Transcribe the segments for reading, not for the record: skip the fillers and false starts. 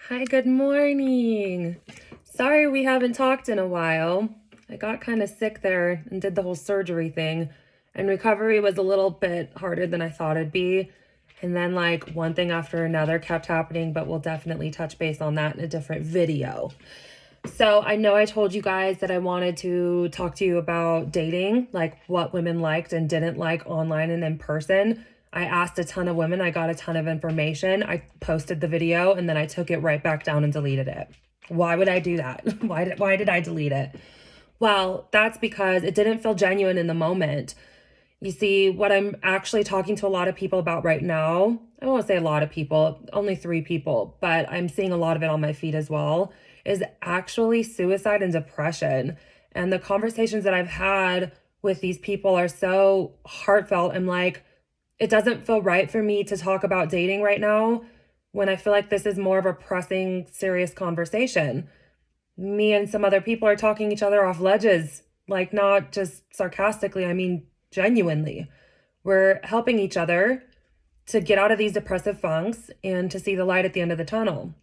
Hi, good morning. Sorry we haven't talked in a while. I got kind of sick there and did the whole surgery thing, and recovery was a little bit harder than I thought it'd be. And then, like, one thing after another kept happening, but we'll definitely touch base on that in a different video. So, I know I told you guys that I wanted to talk to you about dating, like what women liked and didn't like online and in person. I asked a ton of women, I got a ton of information. I posted the video and then I took it right back down and deleted it. Why would I do that? Why did I delete it? Well, that's because it didn't feel genuine in the moment. You see, what I'm actually talking to a lot of people about right now, I won't say a lot of people, only 3 people, but I'm seeing a lot of it on my feed as well, is actually suicide and depression. And the conversations that I've had with these people are so heartfelt. I'm like, it doesn't feel right for me to talk about dating right now when I feel like this is more of a pressing, serious conversation. Me and some other people are talking each other off ledges, like not just sarcastically, I mean genuinely. We're helping each other to get out of these depressive funks and to see the light at the end of the tunnel.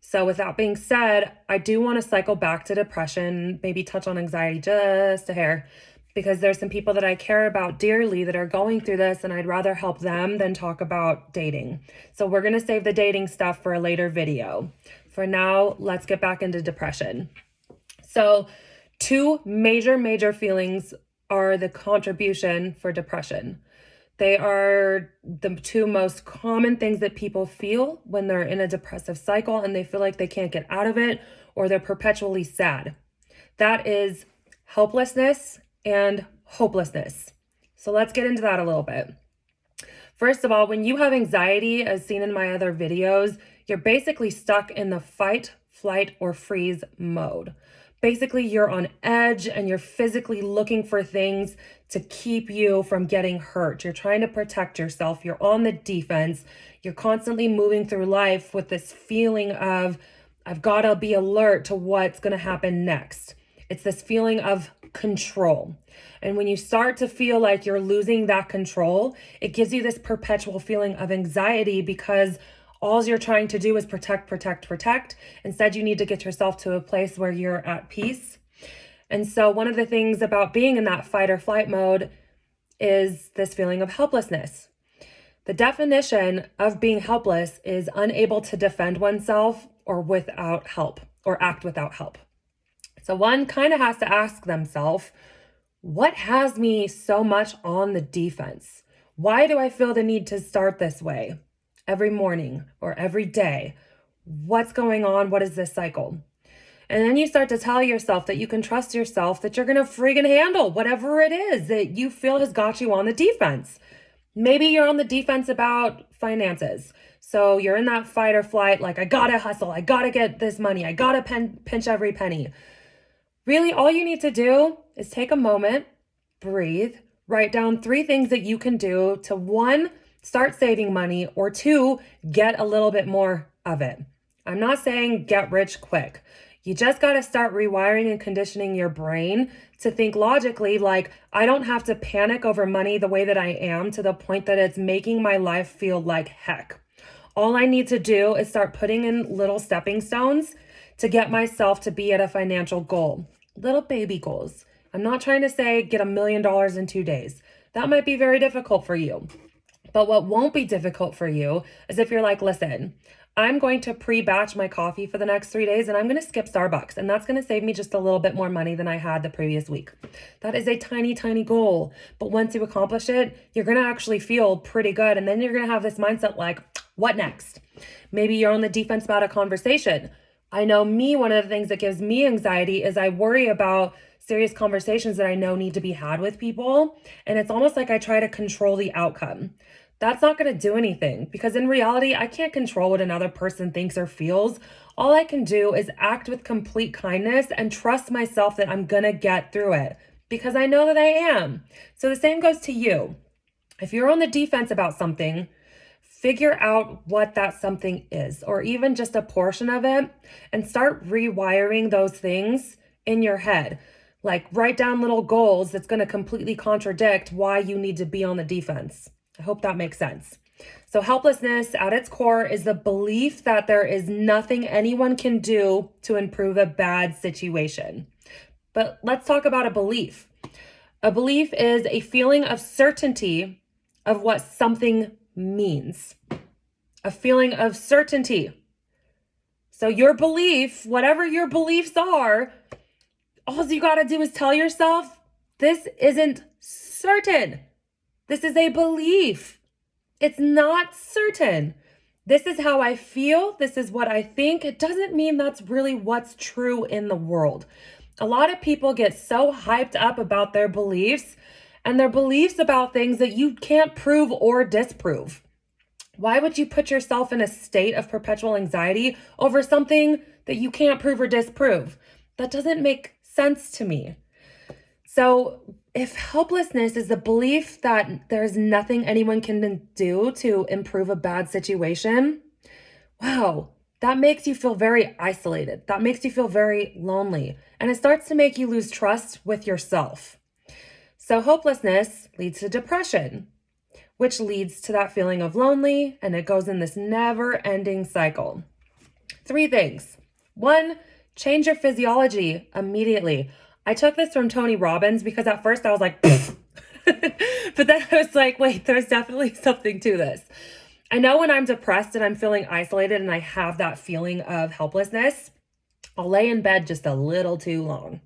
So, with that being said, I do want to cycle back to depression, maybe touch on anxiety just a hair, because there's some people that I care about dearly that are going through this, and I'd rather help them than talk about dating. So, we're going to save the dating stuff for a later video. For now, let's get back into depression. So, two major feelings are the contribution for depression. They are the two most common things that people feel when they're in a depressive cycle and they feel like they can't get out of it or they're perpetually sad. That is helplessness and hopelessness. So let's get into that a little bit. First of all, when you have anxiety, as seen in my other videos, you're basically stuck in the fight, flight, or freeze mode. Basically, you're on edge and you're physically looking for things to keep you from getting hurt. You're trying to protect yourself. You're on the defense. You're constantly moving through life with this feeling of, I've got to be alert to what's going to happen next. It's this feeling of control. And when you start to feel like you're losing that control, it gives you this perpetual feeling of anxiety because all you're trying to do is protect. Instead, you need to get yourself to a place where you're at peace. And so, one of the things about being in that fight or flight mode is this feeling of helplessness. The definition of being helpless is unable to defend oneself or without help or act without help. So, one kind of has to ask themselves, what has me so much on the defense? Why do I feel the need to start this way every morning or every day? What's going on? What is this cycle? And then you start to tell yourself that you can trust yourself, that you're going to friggin' handle whatever it is that you feel has got you on the defense. Maybe you're on the defense about finances. So you're in that fight or flight, like, I gotta hustle, I gotta get this money, I gotta pinch every penny. Really, all you need to do is take a moment, breathe, write down 3 things that you can do to 1, start saving money, or 2, get a little bit more of it. I'm not saying get rich quick. You just got to start rewiring and conditioning your brain to think logically, like, I don't have to panic over money the way that I am to the point that it's making my life feel like heck. All I need to do is start putting in little stepping stones to get myself to be at a financial goal. Little baby goals. I'm not trying to say get $1 million in 2 days. That might be very difficult for you. But what won't be difficult for you is if you're like, listen, I'm going to pre-batch my coffee for the next 3 days and I'm going to skip Starbucks. And that's going to save me just a little bit more money than I had the previous week. That is a tiny goal. But once you accomplish it, you're going to actually feel pretty good. And then you're going to have this mindset like, what next? Maybe you're on the defense about a conversation. I know me, one of the things that gives me anxiety is I worry about serious conversations that I know need to be had with people. And it's almost like I try to control the outcome. That's not going to do anything because in reality, I can't control what another person thinks or feels. All I can do is act with complete kindness and trust myself that I'm going to get through it because I know that I am. So the same goes to you. If you're on the defense about something, figure out what that something is, or even just a portion of it, and start rewiring those things in your head. Like write down little goals that's going to completely contradict why you need to be on the defense. I hope that makes sense. So helplessness at its core is the belief that there is nothing anyone can do to improve a bad situation. But let's talk about a belief. A belief is a feeling of certainty of what something means. A feeling of certainty. So your belief, whatever your beliefs are, all you got to do is tell yourself, this isn't certain. This is a belief. It's not certain. This is how I feel. This is what I think. It doesn't mean that's really what's true in the world. A lot of people get so hyped up about their beliefs and their beliefs about things that you can't prove or disprove. Why would you put yourself in a state of perpetual anxiety over something that you can't prove or disprove? That doesn't make sense to me. So if helplessness is the belief that there's nothing anyone can do to improve a bad situation, wow, that makes you feel very isolated. That makes you feel very lonely. And it starts to make you lose trust with yourself. So hopelessness leads to depression, which leads to that feeling of lonely, and it goes in this never-ending cycle. 3 things. 1, change your physiology immediately. I took this from Tony Robbins because at first I was like, but then I was like, wait, there's definitely something to this. I know when I'm depressed and I'm feeling isolated and I have that feeling of helplessness, I'll lay in bed just a little too long,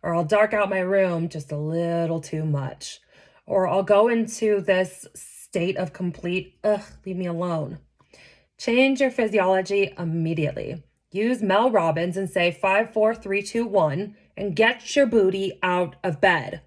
or I'll dark out my room just a little too much, or I'll go into this state of complete, leave me alone. Change your physiology immediately. Use Mel Robbins and say 5, 4, 3, 2, 1 and get your booty out of bed.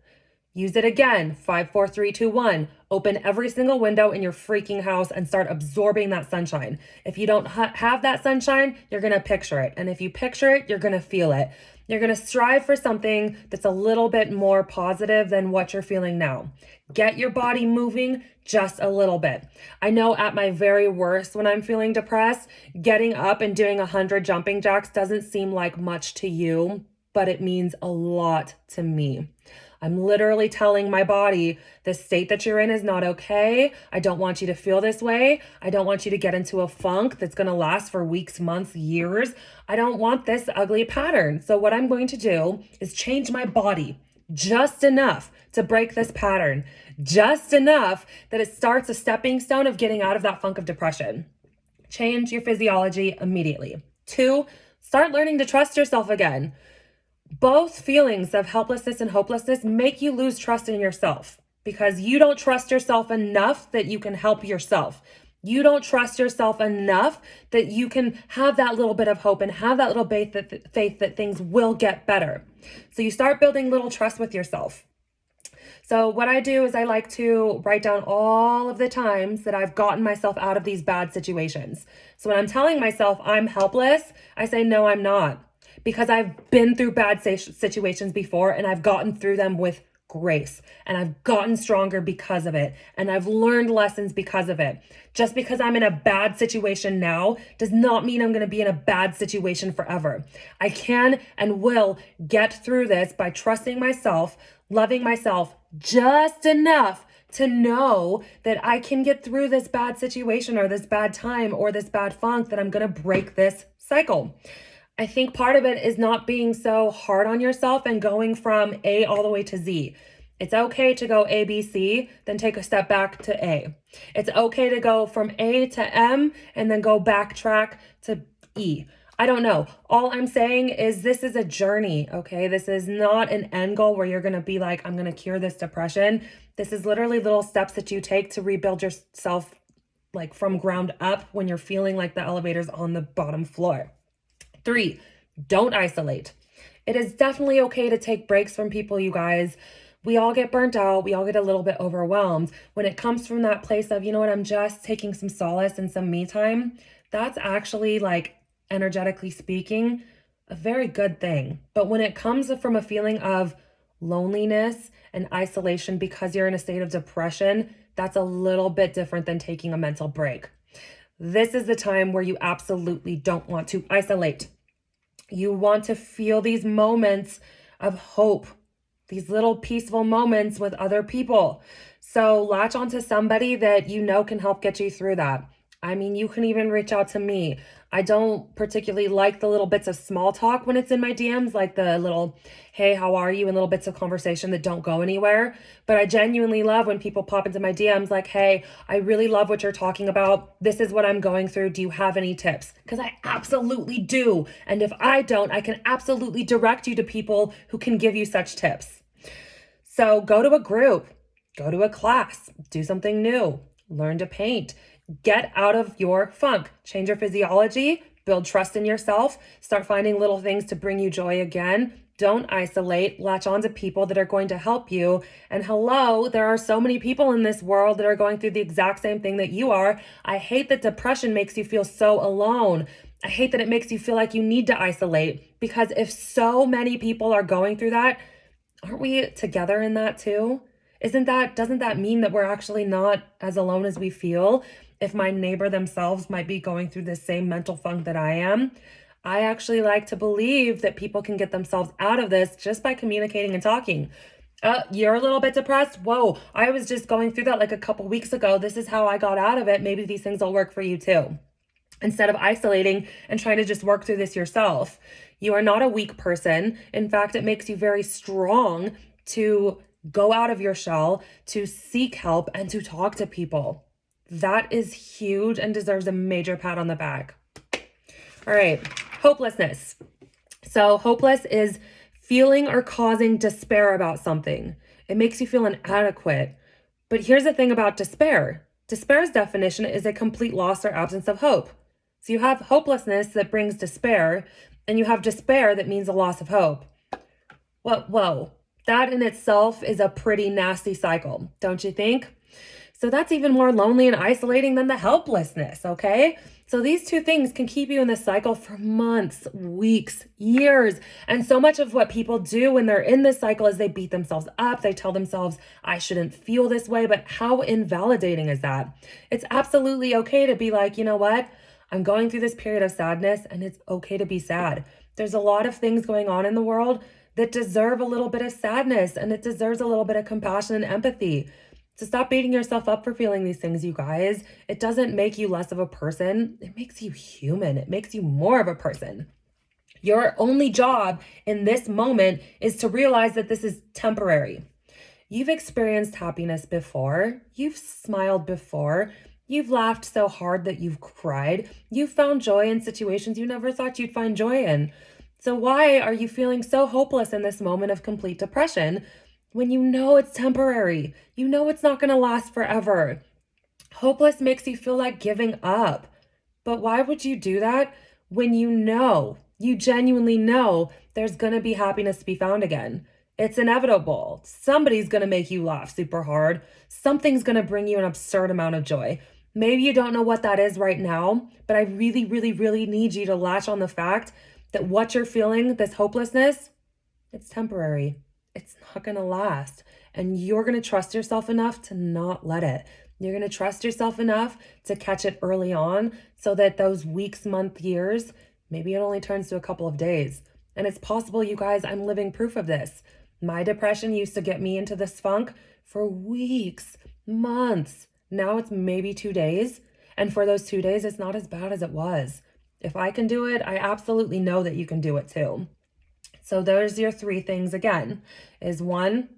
Use it again, 5, 4, 3, 2, 1. Open every single window in your freaking house and start absorbing that sunshine. If you don't have that sunshine, you're going to picture it. And if you picture it, you're going to feel it. You're going to strive for something that's a little bit more positive than what you're feeling now. Get your body moving just a little bit. I know at my very worst when I'm feeling depressed, getting up and doing 100 jumping jacks doesn't seem like much to you, but it means a lot to me. I'm literally telling my body, the state that you're in is not okay. I don't want you to feel this way. I don't want you to get into a funk that's going to last for weeks, months, years. I don't want this ugly pattern. So what I'm going to do is change my body just enough to break this pattern, just enough that it starts a stepping stone of getting out of that funk of depression. Change your physiology immediately. 2, start learning to trust yourself again. Both feelings of helplessness and hopelessness make you lose trust in yourself because you don't trust yourself enough that you can help yourself. You don't trust yourself enough that you can have that little bit of hope and have that little faith that things will get better. So you start building little trust with yourself. So what I do is I like to write down all of the times that I've gotten myself out of these bad situations. So when I'm telling myself I'm helpless, I say, no, I'm not. Because I've been through bad situations before and I've gotten through them with grace and I've gotten stronger because of it. And I've learned lessons because of it. Just because I'm in a bad situation now does not mean I'm going to be in a bad situation forever. I can and will get through this by trusting myself, loving myself just enough to know that I can get through this bad situation or this bad time or this bad funk, that I'm going to break this cycle. I think part of it is not being so hard on yourself and going from A all the way to Z. It's okay to go A, B, C, then take a step back to A. It's okay to go from A to M and then go backtrack to E. I don't know. All I'm saying is this is a journey, okay? This is not an end goal where you're going to be like, I'm going to cure this depression. This is literally little steps that you take to rebuild yourself like from ground up when you're feeling like the elevator's on the bottom floor. 3, don't isolate. It is definitely okay to take breaks from people, you guys. We all get burnt out. We all get a little bit overwhelmed. When it comes from that place of, you know what, I'm just taking some solace and some me time, that's actually, like, energetically speaking, a very good thing. But when it comes from a feeling of loneliness and isolation because you're in a state of depression, that's a little bit different than taking a mental break. This is the time where you absolutely don't want to isolate. You want to feel these moments of hope these little peaceful moments with other people. So latch onto somebody that you know can help get you through that. I mean, you can even reach out to me. I don't particularly like the little bits of small talk when it's in my DMs, like the little, hey, how are you? And little bits of conversation that don't go anywhere. But I genuinely love when people pop into my DMs like, hey, I really love what you're talking about. This is what I'm going through. Do you have any tips? Because I absolutely do. And if I don't, I can absolutely direct you to people who can give you such tips. So go to a group, go to a class, do something new, learn to paint. Get out of your funk, change your physiology, build trust in yourself, start finding little things to bring you joy again. Don't isolate, latch on to people that are going to help you. And hello, there are so many people in this world that are going through the exact same thing that you are. I hate that depression makes you feel so alone. I hate that it makes you feel like you need to isolate, because if so many people are going through that, aren't we together in that too? Doesn't that mean that we're actually not as alone as we feel? If my neighbor themselves might be going through the same mental funk that I am, I actually like to believe that people can get themselves out of this just by communicating and talking. You're a little bit depressed? Whoa, I was just going through that like a couple weeks ago. This is how I got out of it. Maybe these things will work for you too. Instead of isolating and trying to just work through this yourself. You are not a weak person. In fact, it makes you very strong to go out of your shell, to seek help, and to talk to people. That is huge and deserves a major pat on the back. All right, hopelessness. So hopeless is feeling or causing despair about something. It makes you feel inadequate. But here's the thing about despair. Despair's definition is a complete loss or absence of hope. So you have hopelessness that brings despair, and you have despair that means a loss of hope. Whoa, that in itself is a pretty nasty cycle, don't you think? So that's even more lonely and isolating than the helplessness, okay? So these two things can keep you in this cycle for months, weeks, years. And so much of what people do when they're in this cycle is they beat themselves up. They tell themselves, I shouldn't feel this way. But how invalidating is that? It's absolutely okay to be like, you know what? I'm going through this period of sadness, and it's okay to be sad. There's a lot of things going on in the world that deserve a little bit of sadness, and it deserves a little bit of compassion and empathy. So stop beating yourself up for feeling these things, you guys. It doesn't make you less of a person. It makes you human. It makes you more of a person. Your only job in this moment is to realize that this is temporary. You've experienced happiness before. You've smiled before. You've laughed so hard that you've cried. You've found joy in situations you never thought you'd find joy in. So why are you feeling so hopeless in this moment of complete depression when you know it's temporary? You know it's not going to last forever. Hopeless makes you feel like giving up. But why would you do that when you genuinely know there's going to be happiness to be found again? It's inevitable. Somebody's going to make you laugh super hard. Something's going to bring you an absurd amount of joy. Maybe you don't know what that is right now, but I really, really, really need you to latch on the fact that what you're feeling, this hopelessness, it's temporary. It's not going to last. And you're going to trust yourself enough to not let it. You're going to trust yourself enough to catch it early on so that those weeks, months, years, maybe it only turns to a couple of days. And it's possible, you guys, I'm living proof of this. My depression used to get me into this funk for weeks, months. Now it's maybe 2 days. And for those 2 days, it's not as bad as it was. If I can do it, I absolutely know that you can do it too. So there's your 3 things again, is 1,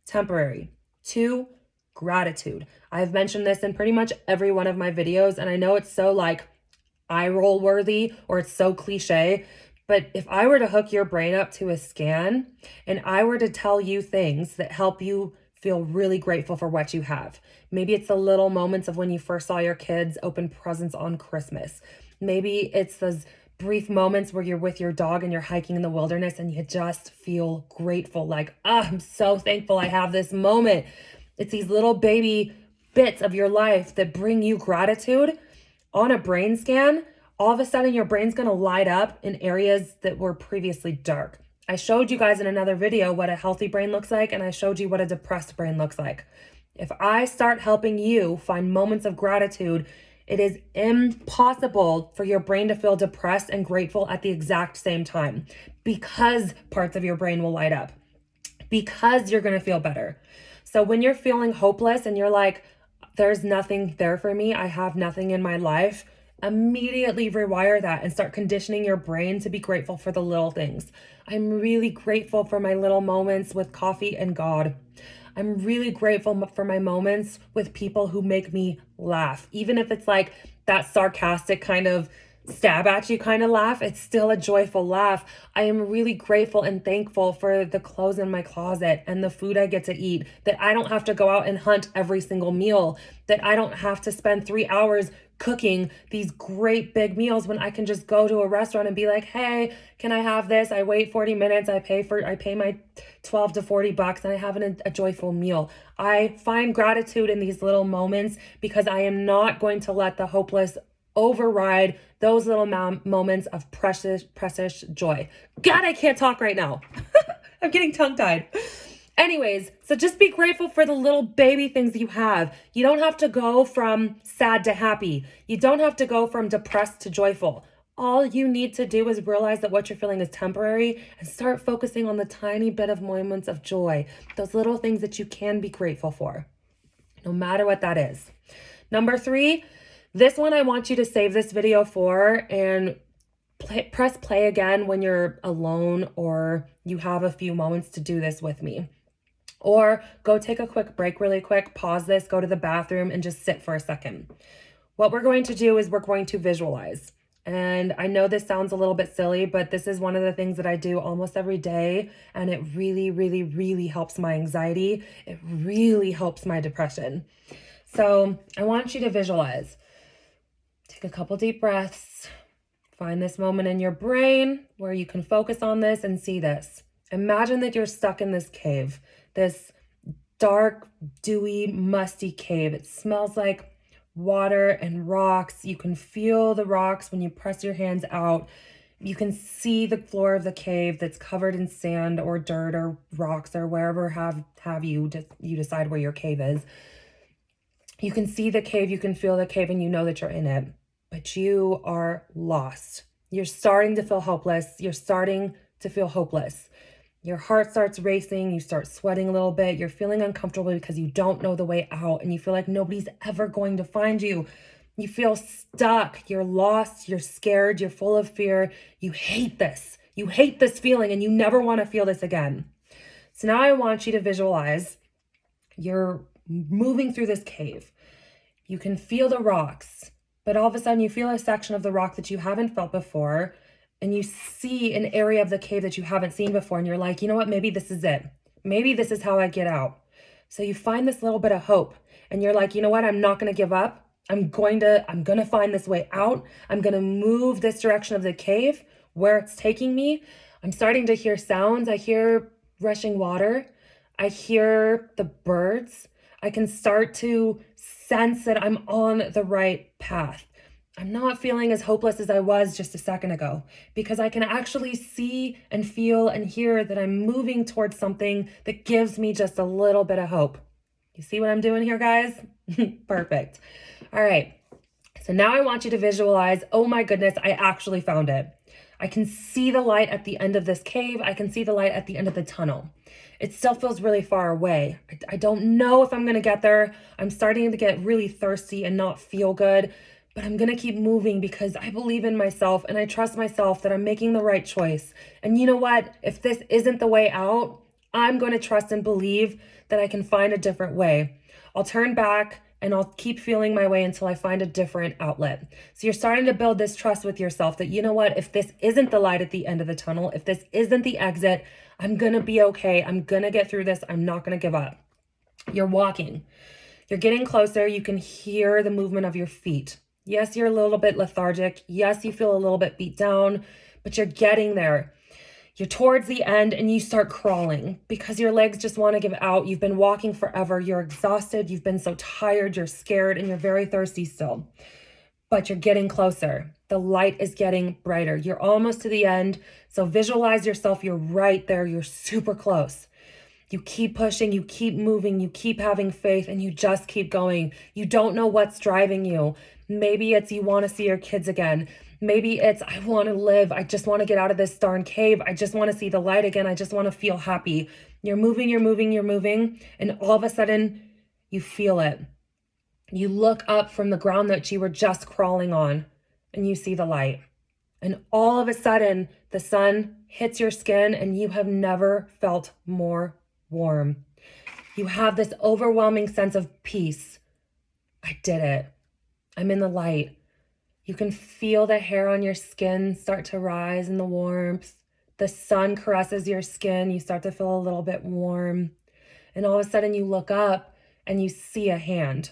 temporary. 2, gratitude. I've mentioned this in pretty much every one of my videos, and I know it's so like eye roll worthy or it's so cliche, but if I were to hook your brain up to a scan and I were to tell you things that help you feel really grateful for what you have. Maybe it's the little moments of when you first saw your kids open presents on Christmas. Maybe it's those brief moments where you're with your dog and you're hiking in the wilderness and you just feel grateful, like, I'm so thankful I have this moment. It's these little baby bits of your life that bring you gratitude. On a brain scan, all of a sudden your brain's going to light up in areas that were previously dark. I showed you guys in another video what a healthy brain looks like, and I showed you what a depressed brain looks like. If I start helping you find moments of gratitude, it is impossible for your brain to feel depressed and grateful at the exact same time, because parts of your brain will light up, because you're going to feel better. So when you're feeling hopeless and you're like, there's nothing there for me, I have nothing in my life, immediately rewire that and start conditioning your brain to be grateful for the little things. I'm really grateful for my little moments with coffee and God. I'm really grateful for my moments with people who make me laugh. Even if it's like that sarcastic kind of stab at you kind of laugh, it's still a joyful laugh. I am really grateful and thankful for the clothes in my closet and the food I get to eat, that I don't have to go out and hunt every single meal, that I don't have to spend 3 hours cooking these great big meals when I can just go to a restaurant and be like, hey, can I have this? I wait 40 minutes. I pay my 12 to 40 bucks and I have a joyful meal. I find gratitude in these little moments because I am not going to let the hopeless override those little moments of precious joy. God, I can't talk right now. I'm getting tongue-tied. Anyways, so just be grateful for the little baby things you have. You don't have to go from sad to happy. You don't have to go from depressed to joyful. All you need to do is realize that what you're feeling is temporary and start focusing on the tiny bit of moments of joy, those little things that you can be grateful for, no matter what that is. Number 3, this one I want you to save this video for and press play again when you're alone or you have a few moments to do this with me. Or go take a quick break really quick, pause this, go to the bathroom and just sit for a second. What we're going to do is we're going to visualize. And I know this sounds a little bit silly, but this is one of the things that I do almost every day. And it really, really, really helps my anxiety. It really helps my depression. So I want you to visualize. Take a couple deep breaths. Find this moment in your brain where you can focus on this and see this. Imagine that you're stuck in this cave, this dark, dewy, musty cave. It smells like water and rocks. You can feel the rocks when you press your hands out. You can see the floor of the cave that's covered in sand or dirt or rocks or wherever have you decide where your cave is. You can see the cave, you can feel the cave, and you know that you're in it, but you are lost. You're starting to feel hopeless. You're starting to feel hopeless. Your heart starts racing, you start sweating a little bit, you're feeling uncomfortable because you don't know the way out and you feel like nobody's ever going to find you. You feel stuck, you're lost, you're scared, you're full of fear. You hate this. You hate this feeling and you never want to feel this again. So now I want you to visualize you're moving through this cave. You can feel the rocks, but all of a sudden you feel a section of the rock that you haven't felt before. And you see an area of the cave that you haven't seen before. And you're like, you know what? Maybe this is it. Maybe this is how I get out. So you find this little bit of hope and you're like, you know what? I'm not going to give up. I'm going to find this way out. I'm going to move this direction of the cave where it's taking me. I'm starting to hear sounds. I hear rushing water. I hear the birds. I can start to sense that I'm on the right path. I'm not feeling as hopeless as I was just a second ago because I can actually see and feel and hear that I'm moving towards something that gives me just a little bit of hope. You see what I'm doing here, guys? Perfect. All right. So now I want you to visualize, oh my goodness, I actually found it. I can see the light at the end of this cave. I can see the light at the end of the tunnel. It still feels really far away. I don't know if I'm going to get there. I'm starting to get really thirsty and not feel good. But I'm going to keep moving because I believe in myself and I trust myself that I'm making the right choice. And you know what? If this isn't the way out, I'm going to trust and believe that I can find a different way. I'll turn back and I'll keep feeling my way until I find a different outlet. So you're starting to build this trust with yourself that, you know what? If this isn't the light at the end of the tunnel, if this isn't the exit, I'm going to be okay. I'm going to get through this. I'm not going to give up. You're walking. You're getting closer. You can hear the movement of your feet. Yes, you're a little bit lethargic. Yes, you feel a little bit beat down, but you're getting there. You're towards the end and you start crawling because your legs just want to give out. You've been walking forever. You're exhausted. You've been so tired. You're scared and you're very thirsty still, but you're getting closer. The light is getting brighter. You're almost to the end. So visualize yourself. You're right there. You're super close. You keep pushing, you keep moving, you keep having faith, and you just keep going. You don't know what's driving you. Maybe it's you want to see your kids again. Maybe it's, I want to live. I just want to get out of this darn cave. I just want to see the light again. I just want to feel happy. You're moving, you're moving, you're moving. And all of a sudden you feel it. You look up from the ground that you were just crawling on and you see the light. And all of a sudden the sun hits your skin and you have never felt more warm. You have this overwhelming sense of peace. I did it. I'm in the light. You can feel the hair on your skin start to rise in the warmth. The sun caresses your skin. You start to feel a little bit warm. And all of a sudden you look up and you see a hand.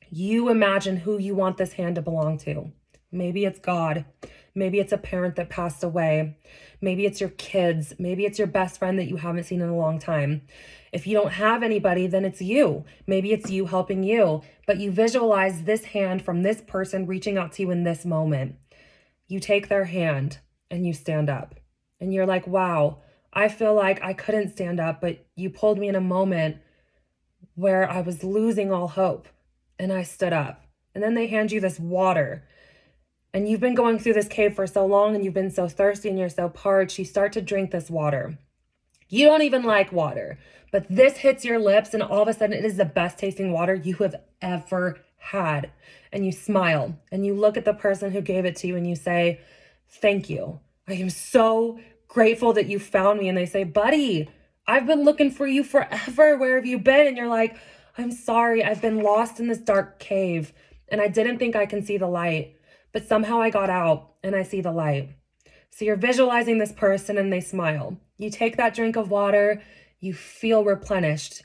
You imagine who you want this hand to belong to. Maybe it's God. Maybe it's a parent that passed away. Maybe it's your kids. Maybe it's your best friend that you haven't seen in a long time. If you don't have anybody, then it's you. Maybe it's you helping you, but you visualize this hand from this person reaching out to you in this moment. You take their hand and you stand up and you're like, wow, I feel like I couldn't stand up, but you pulled me in a moment where I was losing all hope and I stood up. And then they hand you this water. And you've been going through this cave for so long and you've been so thirsty and you're so parched, you start to drink this water. You don't even like water, but this hits your lips and all of a sudden it is the best tasting water you have ever had. And you smile and you look at the person who gave it to you and you say, thank you. I am so grateful that you found me. And they say, buddy, I've been looking for you forever. Where have you been? And you're like, I'm sorry. I've been lost in this dark cave and I didn't think I can see the light, but somehow I got out and I see the light. So you're visualizing this person and they smile. You take that drink of water, you feel replenished,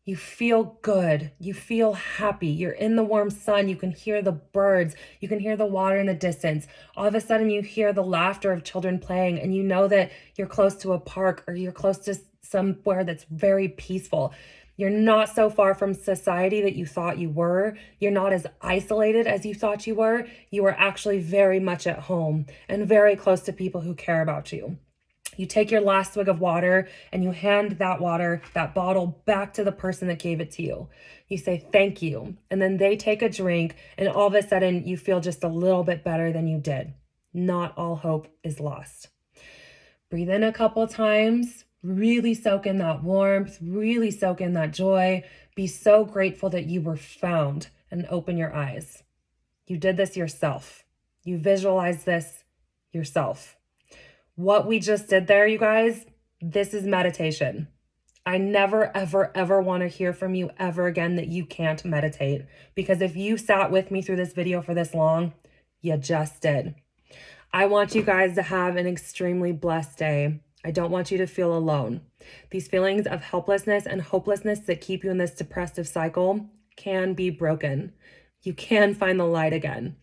you feel good, you feel happy. You're in the warm sun, you can hear the birds, you can hear the water in the distance. All of a sudden you hear the laughter of children playing and you know that you're close to a park or you're close to somewhere that's very peaceful. You're not so far from society that you thought you were. You're not as isolated as you thought you were. You are actually very much at home and very close to people who care about you. You take your last swig of water and you hand that water, that bottle, back to the person that gave it to you. You say, thank you. And then they take a drink and all of a sudden you feel just a little bit better than you did. Not all hope is lost. Breathe in a couple times. Really soak in that warmth, really soak in that joy. Be so grateful that you were found and open your eyes. You did this yourself. You visualized this yourself. What we just did there, you guys, this is meditation. I never, ever, ever want to hear from you ever again that you can't meditate. Because if you sat with me through this video for this long, you just did. I want you guys to have an extremely blessed day. I don't want you to feel alone. These feelings of helplessness and hopelessness that keep you in this depressive cycle can be broken. You can find the light again.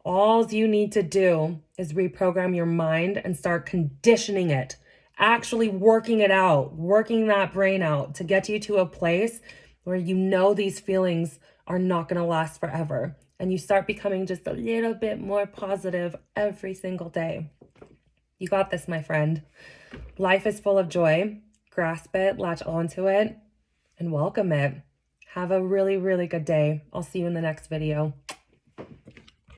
All you need to do is reprogram your mind and start conditioning it, actually working it out, working that brain out to get you to a place where you know these feelings are not going to last forever. And you start becoming just a little bit more positive every single day. You got this, my friend. Life is full of joy. Grasp it, latch onto it, and welcome it. Have a really, really good day. I'll see you in the next video.